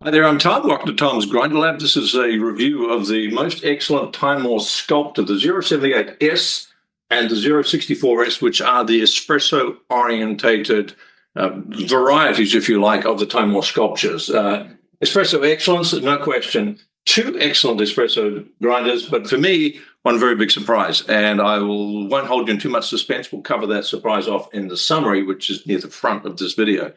Hi there, I'm Tom. Welcome to Tom's Grinder Lab. This is a review of the most excellent Timemore Sculptor, the 078S and the 064S, which are the espresso-orientated varieties, if you like, of the Timemore sculptures. Espresso excellence, no question. Two excellent espresso grinders, but for me, one very big surprise. And won't hold you in too much suspense. We'll cover that surprise off in the summary, which is near the front of this video.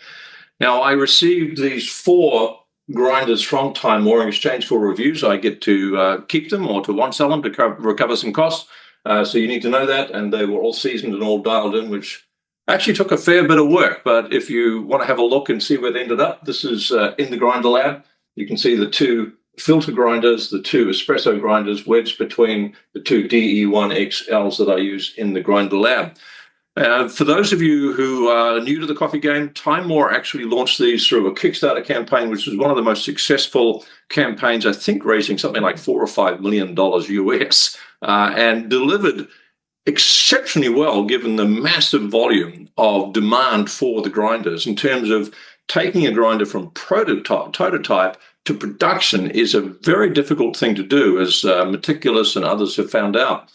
Now, I received these four grinders from Timemore in exchange for reviews. I get to keep them or to sell them to recover some costs. So you need to know that. And they were all seasoned and all dialed in, which actually took a fair bit of work. But if you want to have a look and see where they ended up, this is in the grinder lab. You can see the two filter grinders, the two espresso grinders wedged between the two DE1XLs that I use in the grinder lab. For those of you who are new to the coffee game, Timemore actually launched these through a Kickstarter campaign, which was one of the most successful campaigns, I think raising something like $4 or $5 million US, and delivered exceptionally well given the massive volume of demand for the grinders. In terms of taking a grinder from prototype to production is a very difficult thing to do, as Meticulous and others have found out.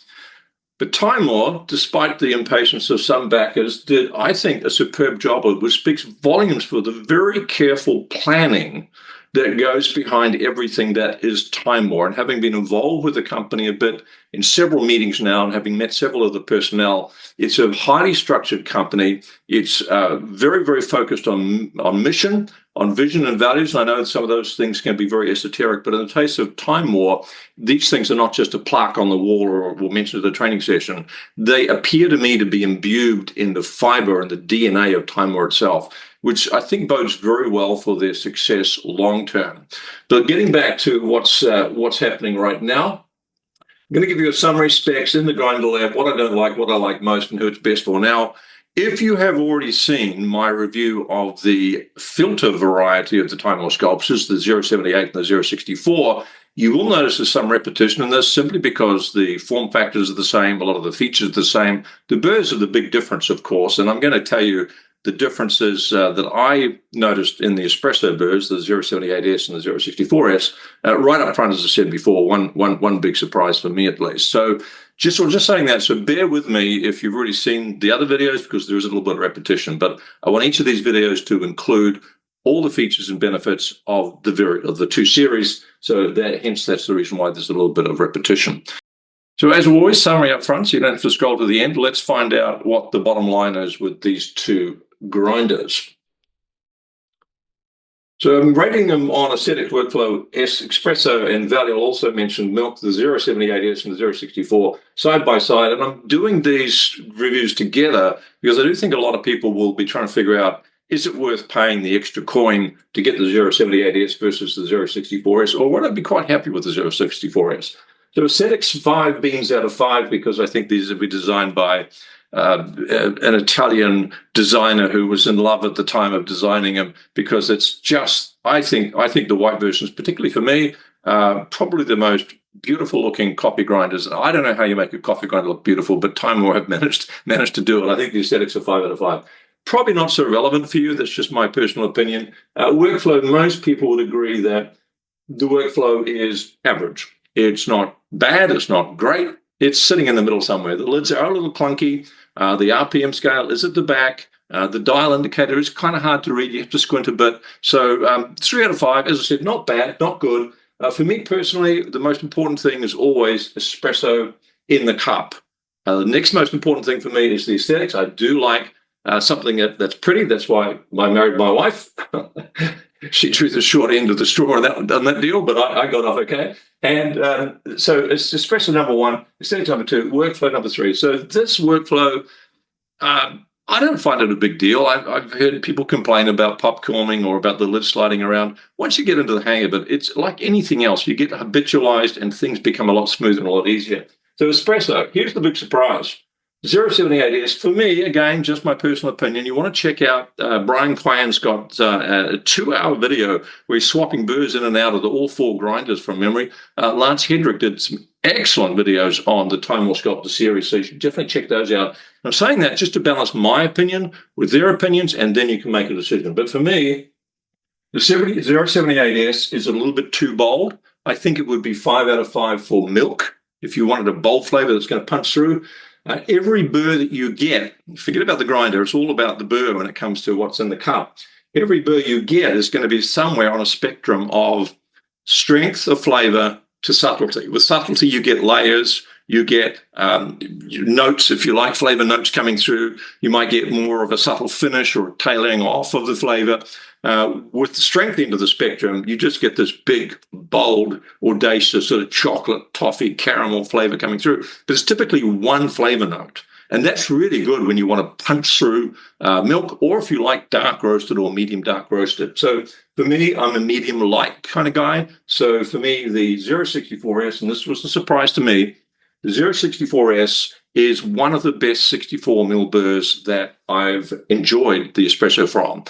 But Timemore, despite the impatience of some backers, did, I think, a superb job of it, which speaks volumes for the very careful planning that goes behind everything that is Timemore. And having been involved with the company a bit in several meetings now and having met several of the personnel, it's a highly structured company. It's very, very focused on mission, on vision and values. And I know some of those things can be very esoteric, but in the case of Timemore, these things are not just a plaque on the wall or mentioned at a training session. They appear to me to be imbued in the fiber and the DNA of Timemore itself, which I think bodes very well for their success long term. But getting back to what's happening right now, I'm going to give you a summary specs in the grinder lab, what I don't like, what I like most, and who it's best for. Now, if you have already seen my review of the filter variety of the Timemore sculptures, the 078 and the 064, you will notice there's some repetition in this simply because the form factors are the same, a lot of the features are the same. The burrs are the big difference, of course, and I'm going to tell you the differences that I noticed in the espresso burrs, the 078S and the 064S, right up front, as I said before, one big surprise for me at least. So just saying that, so bear with me if you've already seen the other videos, because there is a little bit of repetition, but I want each of these videos to include all the features and benefits of the two series. So hence that's the reason why there's a little bit of repetition. So as always, summary up front, so you don't have to scroll to the end. Let's find out what the bottom line is with these two grinders. So I'm rating them on aesthetic workflow S, espresso, and value. I'll also mention milk, the 078S and the 064 side by side. And I'm doing these reviews together because I do think a lot of people will be trying to figure out, is it worth paying the extra coin to get the 078S versus the 064S, or would I be quite happy with the 064S? So aesthetics, 5 beans out of 5, because I think these have been designed by an Italian designer who was in love at the time of designing them, because it's just, I think the white versions, particularly for me, probably the most beautiful looking coffee grinders. I don't know how you make a coffee grinder look beautiful, but Timemore have managed to do it. I think the aesthetics are 5 out of 5. Probably not so relevant for you. That's just my personal opinion. Workflow, most people would agree that the workflow is average. It's not bad. It's not great. It's sitting in the middle somewhere. The lids are a little clunky. The RPM scale is at the back. The dial indicator is kind of hard to read. You have to squint a bit. So 3 out of 5, as I said, not bad, not good. For me personally, the most important thing is always espresso in the cup. The next most important thing for me is the aesthetics. I do like something that's pretty. That's why I married my wife. She drew the short end of the straw on that deal, but I got off okay. And so it's espresso number 1, aesthetics number 2, workflow number 3. So this workflow, I don't find it a big deal. I've heard people complain about popcorning or about the lid sliding around. Once you get into the hang of it, it's like anything else. You get habitualized and things become a lot smoother and a lot easier. So espresso, here's the big surprise. 078S, for me, again, just my personal opinion, you want to check out Brian Kwan's got a 2-hour video where he's swapping burrs in and out of all 4 grinders from memory. Lance Hedrick did some excellent videos on the Timemore Sculptor series, so you should definitely check those out. I'm saying that just to balance my opinion with their opinions, and then you can make a decision. But for me, The 078S is a little bit too bold. I think it would be 5 out of 5 for milk. If you wanted a bold flavor that's going to punch through, every burr that you get, forget about the grinder, it's all about the burr when it comes to what's in the cup. Every burr you get is going to be somewhere on a spectrum of strength of flavor to subtlety. With subtlety, you get layers, you get notes, if you like, flavor notes coming through. You might get more of a subtle finish or tailing off of the flavor. With the strength end of the spectrum, you just get this big, bold, audacious sort of chocolate, toffee, caramel flavor coming through. But it's typically one flavor note. And that's really good when you want to punch through milk, or if you like dark roasted or medium dark roasted. So for me, I'm a medium light kind of guy. So for me, the 064S, and this was a surprise to me, the 064S is one of the best 64 mil burrs that I've enjoyed the espresso from.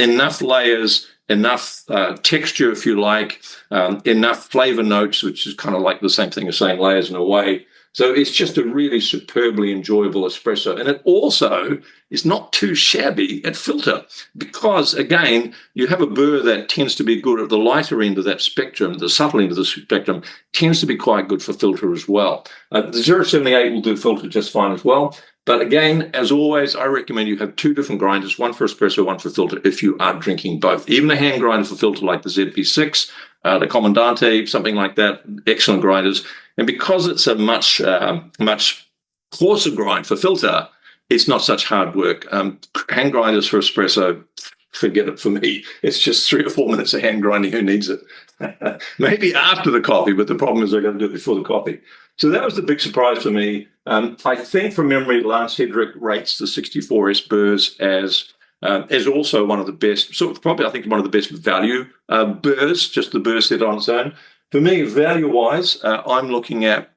Enough layers, enough texture, if you like, enough flavor notes, which is kind of like the same thing as saying layers in a way. So it's just a really superbly enjoyable espresso. And it also is not too shabby at filter because, again, you have a burr that tends to be good at the lighter end of that spectrum. The subtle end of the spectrum tends to be quite good for filter as well. The 078 will do filter just fine as well. But again, as always, I recommend you have two different grinders, one for espresso, one for filter, if you are drinking both. Even a hand grinder for filter like the ZP6, the Comandante, something like that, excellent grinders. And because it's a much coarser grind for filter, it's not such hard work. Hand grinders for espresso, forget it for me. It's just 3 or 4 minutes of hand grinding. Who needs it? Maybe after the coffee, but the problem is I got to do it before the coffee. So that was the big surprise for me. I think from memory, Lance Hedrick rates the 64S burrs as also one of the best, so probably I think one of the best value burrs, just the burr set on its own. For me, value-wise, I'm looking at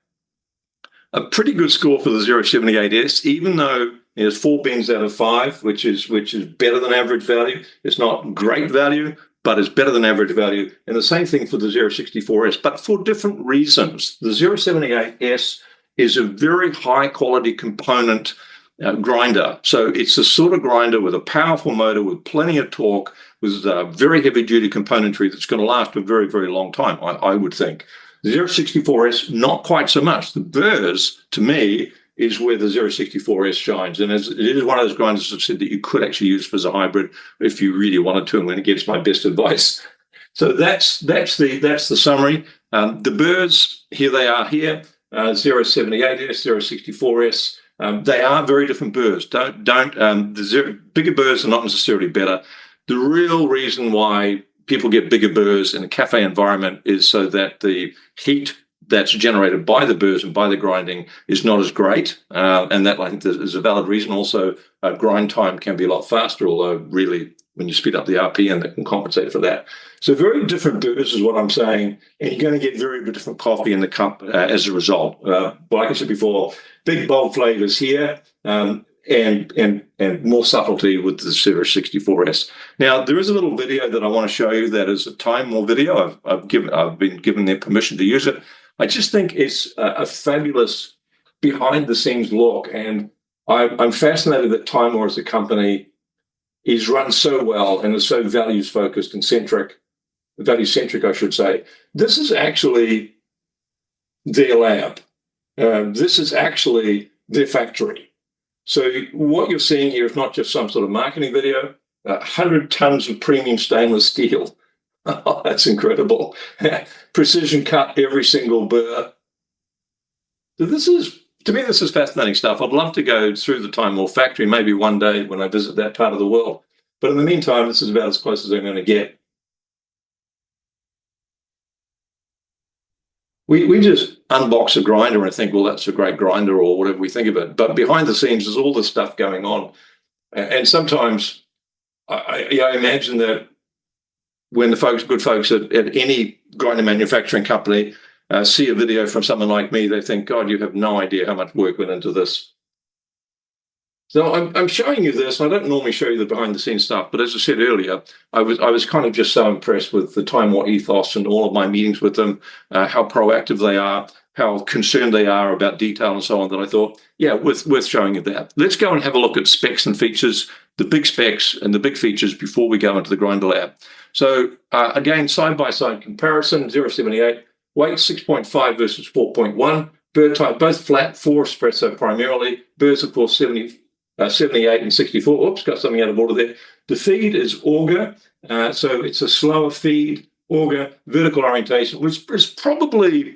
a pretty good score for the 078S, even though there's 4 bins out of 5, which is better than average value. It's not great value, but it's better than average value. And the same thing for the 064S, but for different reasons. The 078S is a very high-quality component grinder. So it's the sort of grinder with a powerful motor, with plenty of torque, with very heavy-duty componentry that's going to last a very, very long time, I would think. The 064S, not quite so much. The burrs, to me, is where the 064S shines. And it is one of those grinders, as I've said, that you could actually use as a hybrid if you really wanted to, and when it gets my best advice. So that's the summary. The burrs, here they are here, 078S, 064S. They are very different burrs. Bigger burrs are not necessarily better. The real reason why people get bigger burrs in a cafe environment is so that the heat that's generated by the burrs and by the grinding is not as great. And that, I think, is a valid reason. Also, grind time can be a lot faster, although really, when you speed up the RPM, that can compensate for that. So very different burrs is what I'm saying. And you're going to get very different coffee in the cup as a result. Like I said before, big, bold flavors here. And more subtlety with the 064S. Now, there is a little video that I want to show you that is a Timemore video. I've been given their permission to use it. I just think it's a fabulous behind-the-scenes look, and I'm fascinated that Timemore as a company is run so well and is so values-focused and value-centric, I should say. This is actually their lab. This is actually their factory. So what you're seeing here is not just some sort of marketing video. 100 tons of premium stainless steel. Oh, that's incredible. Precision cut every single burr. So to me, this is fascinating stuff. I'd love to go through the Timemore Factory maybe one day when I visit that part of the world. But in the meantime, this is about as close as I'm going to get. We just unbox a grinder and think, well, that's a great grinder or whatever we think of it. But behind the scenes, there's all this stuff going on. And sometimes I imagine that when the good folks at any grinder manufacturing company see a video from someone like me, they think, God, you have no idea how much work went into this. So I'm showing you this. I don't normally show you the behind-the-scenes stuff, but as I said earlier, I was kind of just so impressed with the Timemore ethos and all of my meetings with them, how proactive they are, how concerned they are about detail and so on, that I thought, yeah, worth showing you that. Let's go and have a look at specs and features the big specs and the big features before we go into the grinder lab. So again, side-by-side comparison, 078, weight 6.5 versus 4.1, burr type, both flat, 4 espresso primarily, burrs of course 78 and 64. Oops, got something out of order there. The feed is auger, so it's a slower feed, auger, vertical orientation, which is probably,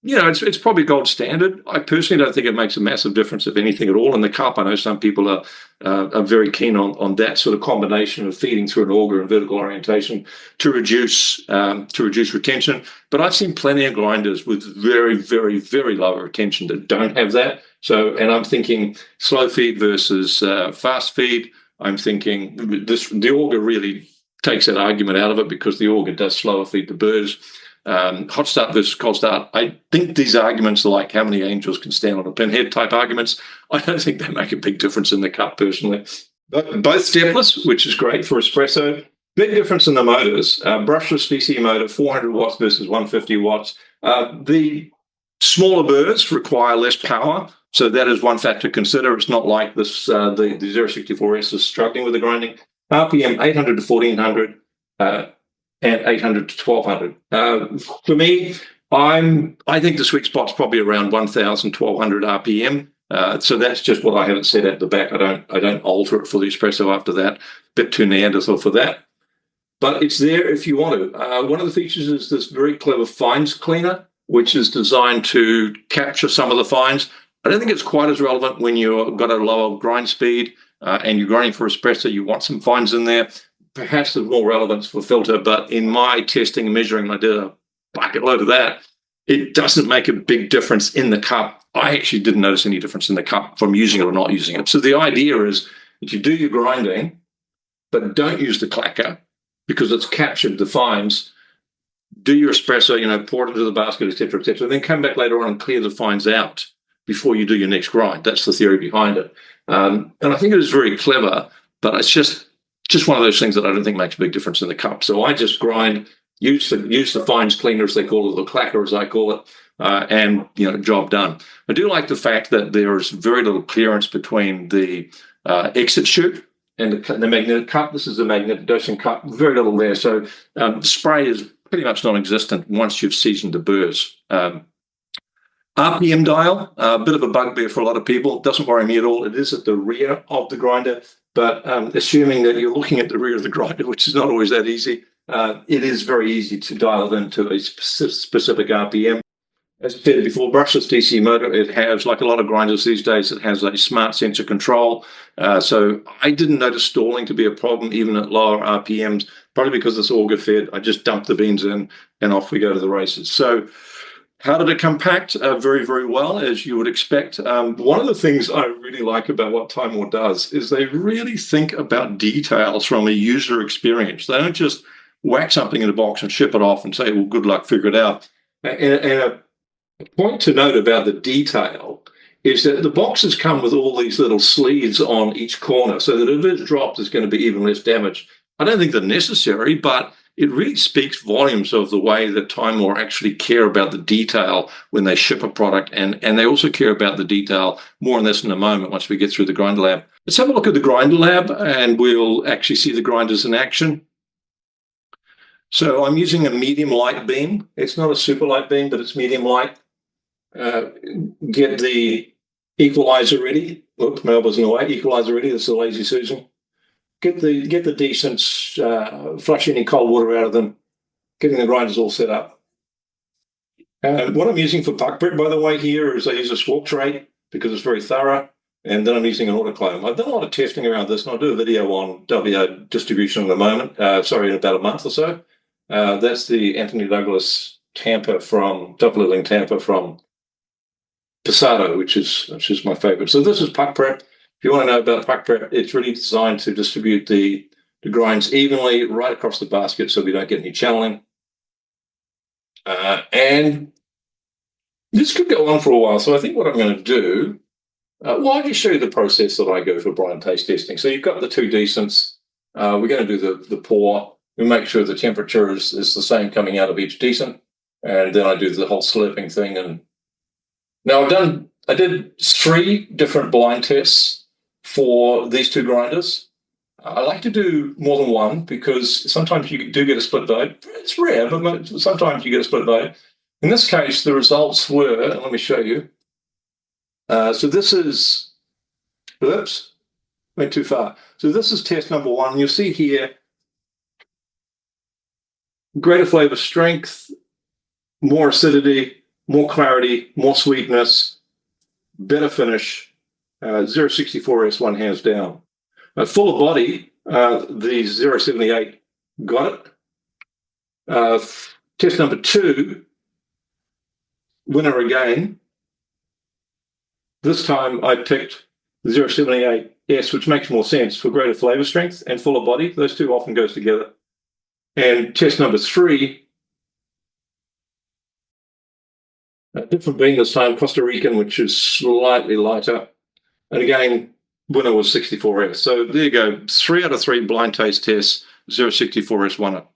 it's probably gold standard. I personally don't think it makes a massive difference, if anything at all, in the cup. I know some people are very keen on that sort of combination of feeding through an auger and vertical orientation to reduce retention. But I've seen plenty of grinders with very, very, very low retention that don't have that. So, and I'm thinking slow feed versus fast feed. I'm thinking the auger really takes that argument out of it, because the auger does slower feed the burrs. Hot start versus cold start. I think these arguments are like how many angels can stand on a pinhead type arguments. I don't think they make a big difference in the cup personally. But both stepless, which is great for espresso. Big difference in the motors. Brushless DC motor, 400 watts versus 150 watts. The smaller burrs require less power, so that is one factor to consider. It's not like this. The 064S is struggling with the grinding. RPM 800 to 1400. And 800 to 1200. For me, I think the sweet spot's probably around 1000, 1200 RPM. So that's just what I have it set at the back. I don't alter it for the espresso after that. Bit too Neanderthal for that. But it's there if you want to. One of the features is this very clever fines cleaner, which is designed to capture some of the fines. I don't think it's quite as relevant when you've got a lower grind speed and you're grinding for espresso. You want some fines in there. Perhaps there's more relevance for filter, but in my testing and measuring, I did a bucket load of that. It doesn't make a big difference in the cup. I actually didn't notice any difference in the cup from using it or not using it. So the idea is that you do your grinding, but don't use the clacker because it's captured the fines. Do your espresso, pour it into the basket, etc., etc. Then come back later on and clear the fines out before you do your next grind. That's the theory behind it. And I think it is very clever, but it's just one of those things that I don't think makes a big difference in the cup. So I just grind, use the fines cleaner, as they call it, the clacker as I call it, and job done. I do like the fact that there is very little clearance between the exit chute and the magnetic cup. This is a magnetic dosing cup, very little there. So spray is pretty much non-existent once you've seasoned the burrs. RPM dial, a bit of a bugbear for a lot of people. It doesn't worry me at all. It is at the rear of the grinder, but assuming that you're looking at the rear of the grinder, which is not always that easy, it is very easy to dial it into a specific RPM. As I said before, brushless DC motor, it has, like a lot of grinders these days, it has a smart sensor control. So I didn't notice stalling to be a problem, even at lower RPMs, probably because it's auger fed. I just dump the beans in and off we go to the races. So how did it compact? Very, very well, as you would expect. One of the things I really like about what Timemore does is they really think about details from a user experience. They don't just whack something in a box and ship it off and say, well, good luck, figure it out. And a point to note about the detail is that the boxes come with all these little sleeves on each corner, so that if it's dropped, there's going to be even less damage. I don't think they're necessary, but it really speaks volumes of the way that Timemore actually care about the detail when they ship a product, and they also care about the detail. More on this in a moment once we get through the grinder lab. Let's have a look at the grinder lab, and we'll actually see the grinders in action. So I'm using a medium light beam. It's not a super light beam, but it's medium light. Get the equalizer ready. Oops, my elbow's in the way. Equalizer ready. This is a lazy Susan. Get the decents, flush any cold water out of them, getting the grinders all set up. What I'm using for puck prep, by the way, here is I use a swap tray because it's very thorough, and then I'm using an autoclave. I've done a lot of testing around this, and I'll do a video on WO distribution in a moment, in about a month or so. That's the Anthony Douglas tamper from, double-lilling tamper from Passato, which is my favorite. So this is puck prep. If you want to know about puck prep, it's really designed to distribute the grinds evenly right across the basket so we don't get any channeling. And this could go on for a while. So I think what I'm going to do, I'll just show you the process that I go for blind taste testing. So you've got the two decents. We're going to do the pour. We make sure the temperature is the same coming out of each decent. And then I do the whole slurping thing. And now I did 3 different blind tests for these two grinders. I like to do more than one because sometimes you do get a split vote. It's rare, but sometimes you get a split vote. In this case, the results were, let me show you. So this is, oops, went too far. So this is test number one. You'll see here, greater flavor strength, more acidity, more clarity, more sweetness, better finish. 064S one hands down. Fuller body, the 078 got it. Test number two, winner again. This time I picked the 078S, which makes more sense for greater flavor strength and fuller body. Those two often goes together. And test number three, a different bean this time, Costa Rican, which is slightly lighter. And again, winner was 64S. So there you go. 3 out of 3 blind taste tests, 064S won it.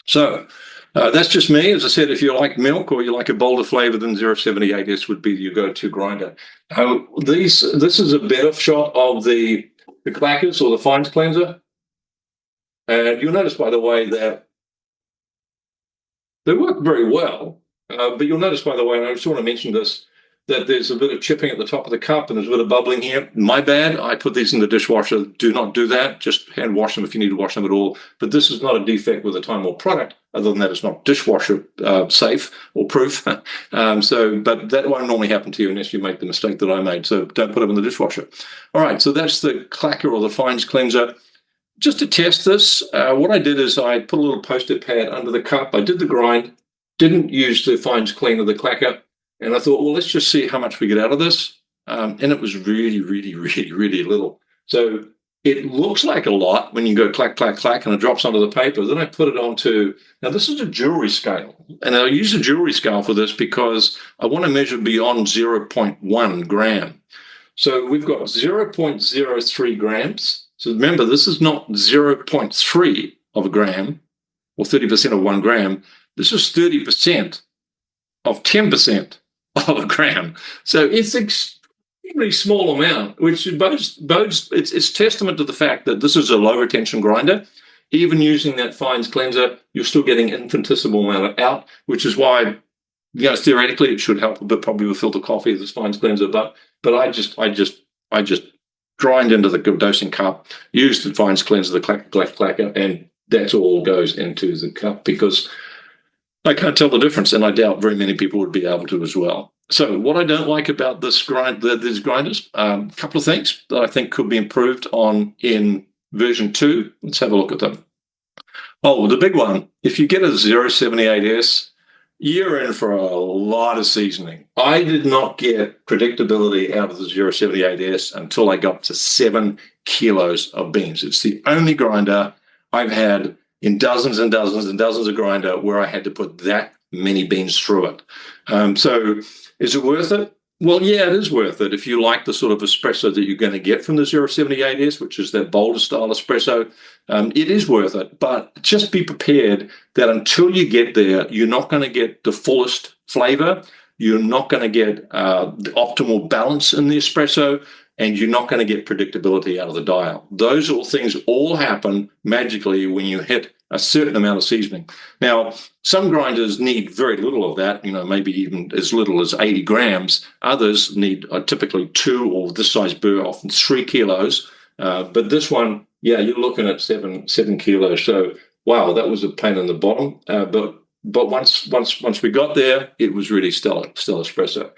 So that's just me. As I said, if you like milk or you like a bolder flavor, then 078S would be your go-to grinder. This is a better shot of the clackers or the fines cleanser. And you'll notice, by the way, that they work very well. But you'll notice, by the way, and I just want to mention this, that there's a bit of chipping at the top of the cup and there's a bit of bubbling here. My bad. I put these in the dishwasher. Do not do that. Just hand wash them if you need to wash them at all. But this is not a defect with the Timemore product. Other than that, it's not dishwasher safe or proof. But that won't normally happen to you unless you make the mistake that I made. So don't put them in the dishwasher. All right. So that's the clacker or the fines cleanser. Just to test this, what I did is I put a little Post-it pad under the cup. I did the grind, didn't use the fines cleaner, the clacker. And I thought, well, let's just see how much we get out of this. And it was really, really, really, really little. So it looks like a lot when you go clack, clack, clack, and it drops onto the paper. Then I put it onto, now this is a jewelry scale. And I use a jewelry scale for this because I want to measure beyond 0.1 gram. So we've got 0.03 grams. So remember, this is not 0.3 of a gram or 30% of 1 gram. This is 30% of 10% of a gram. So it's an extremely small amount, which bodes it's testament to the fact that this is a low retention grinder. Even using that fines cleanser, you're still getting infinitesimal amount out, which is why, theoretically it should help a bit probably with filter coffee, this fines cleanser. But I just grind into the dosing cup, use the fines cleanser, the clacker, and that's all goes into the cup because I can't tell the difference, and I doubt very many people would be able to as well. So what I don't like about these grinders, a couple of things that I think could be improved on in version 2. Let's have a look at them. Oh, the big one, if you get a 078S, you're in for a lot of seasoning. I did not get predictability out of the 078S until I got to 7 kilos of beans. It's the only grinder I've had in dozens and dozens and dozens of grinder where I had to put that many beans through it. So is it worth it? Well, yeah, it is worth it if you like the sort of espresso that you're going to get from the 078S, which is that bolder style espresso. It is worth it, but just be prepared that until you get there, you're not going to get the fullest flavor. You're not going to get the optimal balance in the espresso, and you're not going to get predictability out of the dial. Those all things all happen magically when you hit a certain amount of seasoning. Now, some grinders need very little of that, maybe even as little as 80 grams. Others need typically 2 or this size burr, often 3 kilos. But this one, yeah, you're looking at 7 kilos. So, wow, that was a pain in the bottom. But once we got there, it was really stellar espresso.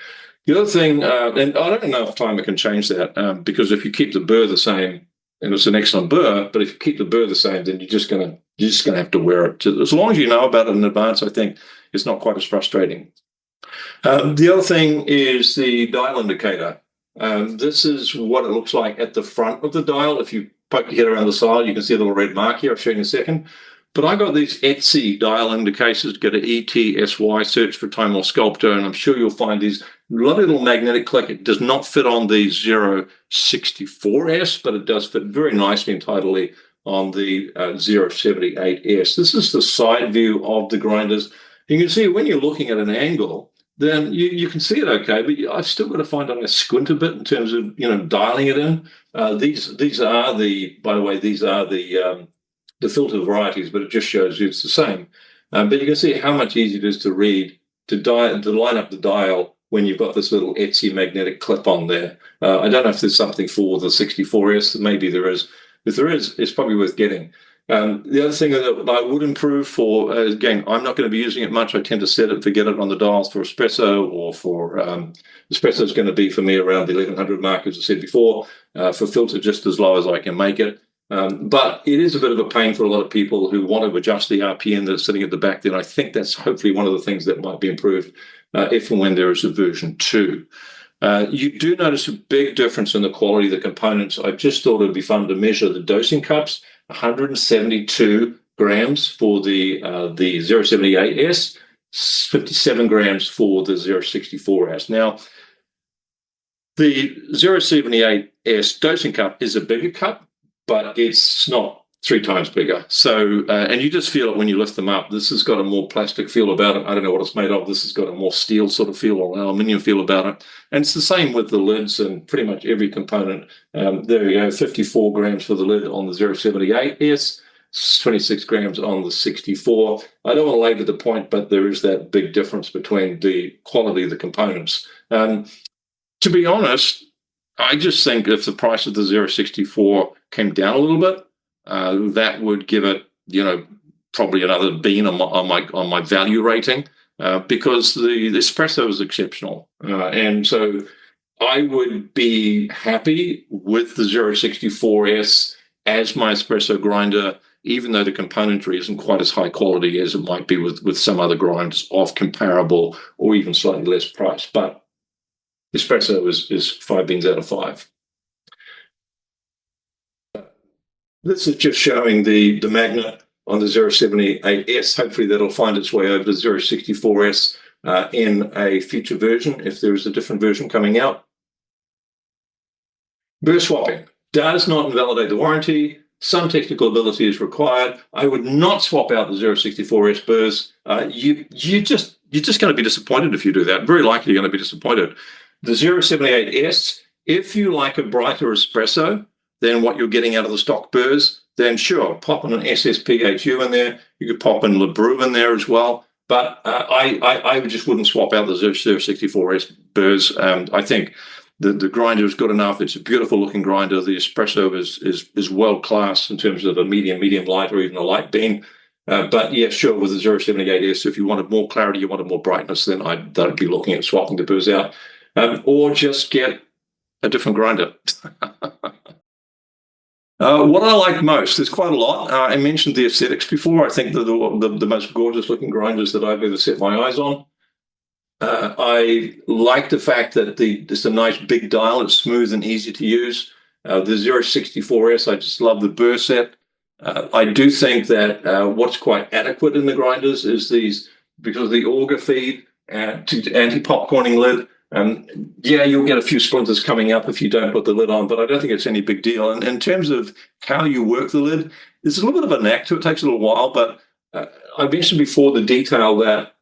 The other thing, and I don't know if Timer can change that, because if you keep the burr the same, and it's an excellent burr, but if you keep the burr the same, then you're just gonna have to wear it. As long as you know about it in advance, I think it's not quite as frustrating. The other thing is the dial indicator. This is what it looks like at the front of the dial. If you poke your head around the side, you can see a little red mark here. I'll show you in a second. But I got these Etsy dial indicators. Get an ETSY, search for Timemore Sculptor, and I'm sure you'll find these lovely little magnetic click. It does not fit on the 064S, but it does fit very nicely and tidily on the 078S. This is the side view of the grinders. You can see when you're looking at an angle, then you can see it okay, but I've still got to find out. I squint a bit in terms of dialing it in. These are by the way, these are the filter varieties, but it just shows you it's the same. But you can see how much easier it is to read, to line up the dial when you've got this little Etsy magnetic clip on there. I don't know if there's something for the 64S. Maybe there is. If there is, it's probably worth getting. The other thing that I would improve for, again, I'm not going to be using it much. I tend to set it, forget it on the dials for espresso, or for espresso is going to be for me around the 1100 mark, as I said before. For filter, just as low as I can make it. But it is a bit of a pain for a lot of people who want to adjust the RPM that's sitting at the back there. And I think that's hopefully one of the things that might be improved if and when there is a version 2. You do notice a big difference in the quality of the components. I just thought it would be fun to measure the dosing cups. 172 grams for the 078S, 57 grams for the 064S. Now, the 078S dosing cup is a bigger cup, but it's not 3 times bigger. So, and you just feel it when you lift them up. This has got a more plastic feel about it. I don't know what it's made of. This has got a more steel sort of feel or aluminium feel about it. And it's the same with the lids and pretty much every component. There you go, 54 grams for the lid on the 078S, 26 grams on the 64. I don't want to labor the point, but there is that big difference between the quality of the components. To be honest, I just think if the price of the 064 came down a little bit, that would give it, probably another bean on my value rating, because the espresso is exceptional, and so I would be happy with the 064S as my espresso grinder, even though the componentry isn't quite as high quality as it might be with some other grinders of comparable or even slightly less price. But espresso is 5 beans out of 5. This is just showing the magnet on the 078S. Hopefully that'll find its way over to 064S in a future version, if there is a different version coming out. Burr swapping does not invalidate the warranty. Some technical ability is required. I would not swap out the 064S burrs. You're just going to be disappointed if you do that. Very likely you're going to be disappointed. The 078S, if you like a brighter espresso than what you're getting out of the stock burrs, then sure, pop in an SSPHU in there. You could pop in LeBrew in there as well. But I just wouldn't swap out the 064S burrs. I think the grinder is good enough. It's a beautiful looking grinder. The espresso is world class in terms of a medium light, or even a light bean. But yeah, sure, with the 078S, if you wanted more clarity, you wanted more brightness, then I'd be looking at swapping the burrs out, or just get a different grinder. What I like most, there's quite a lot. I mentioned the aesthetics before. I think the most gorgeous looking grinders that I've ever set my eyes on. I like the fact that it's a nice big dial. It's smooth and easy to use. The 064S, I just love the burr set. I do think that what's quite adequate in the grinders is these, because of the auger feed to anti-popcorning lid. Yeah, you'll get a few splinters coming up if you don't put the lid on, but I don't think it's any big deal. And in terms of how you work the lid, there's a little bit of a knack to it. It takes a little while, but I mentioned before the detail that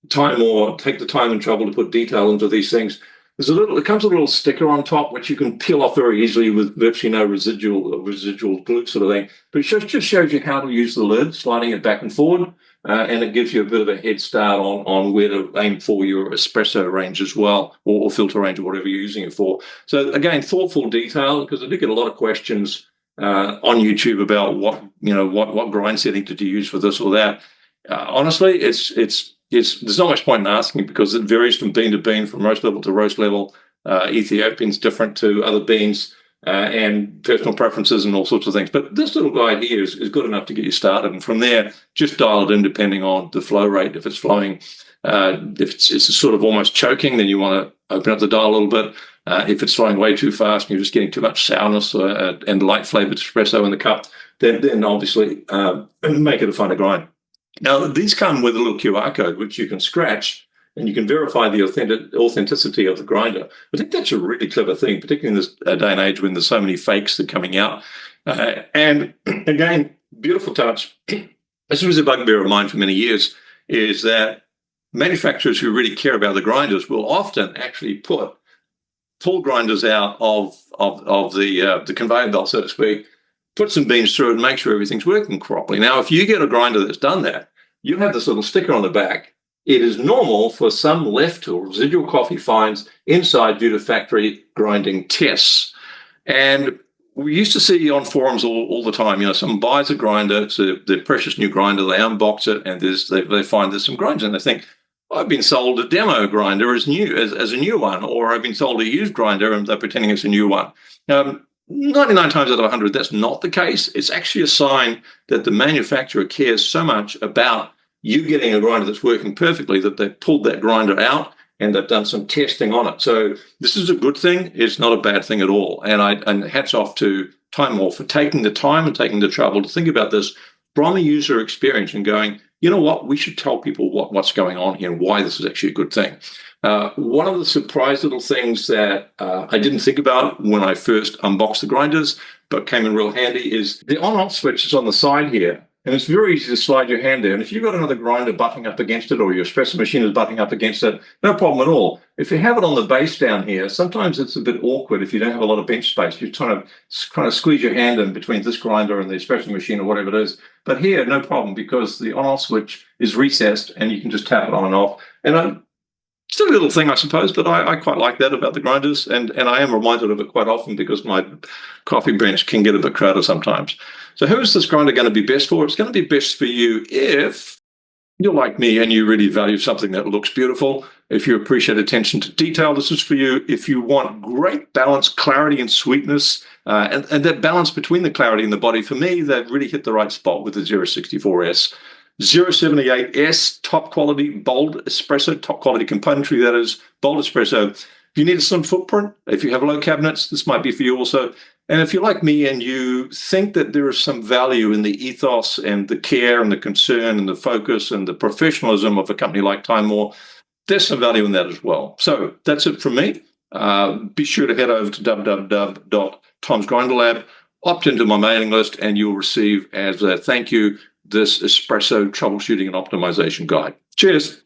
Timemore take the time and trouble to put detail into these things. It comes with a little sticker on top, which you can peel off very easily with virtually no residual glue sort of thing. But it just shows you how to use the lid, sliding it back and forward. And it gives you a bit of a head start on where to aim for your espresso range as well, or filter range, or whatever you're using it for. So again, thoughtful detail, because I do get a lot of questions on YouTube about what grind setting did you use for this or that. Honestly, there's not much point in asking, because it varies from bean to bean, from roast level to roast level. Ethiopian's different to other beans, and personal preferences and all sorts of things. But this little guide here is good enough to get you started. And from there, just dial it in depending on the flow rate. If it's flowing, if it's sort of almost choking, then you want to open up the dial a little bit. If it's flowing way too fast and you're just getting too much sourness and light flavored espresso in the cup, then obviously make it a funner grind. Now, these come with a little QR code, which you can scratch, and you can verify the authenticity of the grinder. I think that's a really clever thing, particularly in this day and age when there's so many fakes that are coming out. And again, beautiful touch. This was a bugbear of mine for many years, is that manufacturers who really care about the grinders will often actually pull grinders out of the conveyor belt, so to speak, put some beans through it and make sure everything's working properly. Now, if you get a grinder that's done that, you have this little sticker on the back. It is normal for some left or residual coffee fines inside due to factory grinding tests. And we used to see on forums all the time, someone buys a grinder, it's their precious new grinder, they unbox it, and they find there's some grinders, and they think, I've been sold a demo grinder as a new one, or I've been sold a used grinder and they're pretending it's a new one. 99 times out of 100, that's not the case. It's actually a sign that the manufacturer cares so much about you getting a grinder that's working perfectly that they've pulled that grinder out and they've done some testing on it. So this is a good thing. It's not a bad thing at all. And hats off to Timemore for taking the time and taking the trouble to think about this from a user experience and going, you know what, we should tell people what's going on here and why this is actually a good thing. One of the surprise little things that I didn't think about when I first unboxed the grinders, but came in real handy, is the on-off switch is on the side here. And it's very easy to slide your hand there. And if you've got another grinder butting up against it or your espresso machine is butting up against it, no problem at all. If you have it on the base down here, sometimes it's a bit awkward if you don't have a lot of bench space. You're trying to kind of squeeze your hand in between this grinder and the espresso machine or whatever it is. But here, no problem, because the on-off switch is recessed and you can just tap it on and off. And still a little thing, I suppose, but I quite like that about the grinders. And I am reminded of it quite often because my coffee bench can get a bit crowded sometimes. So who is this grinder going to be best for? It's going to be best for you if you're like me and you really value something that looks beautiful. If you appreciate attention to detail, this is for you. If you want great balance, clarity, and sweetness, and that balance between the clarity and the body, for me, they've really hit the right spot with the 064S. 078S, top quality, bold espresso, top quality componentry, that is, bold espresso. If you need a slim footprint, if you have low cabinets, this might be for you also. And if you're like me and you think that there is some value in the ethos and the care and the concern and the focus and the professionalism of a company like Timemore, there's some value in that as well. So that's it from me. Be sure to head over to www.tomsgrinderlab, opt into my mailing list, and you'll receive as a thank you this espresso troubleshooting and optimization guide. Cheers.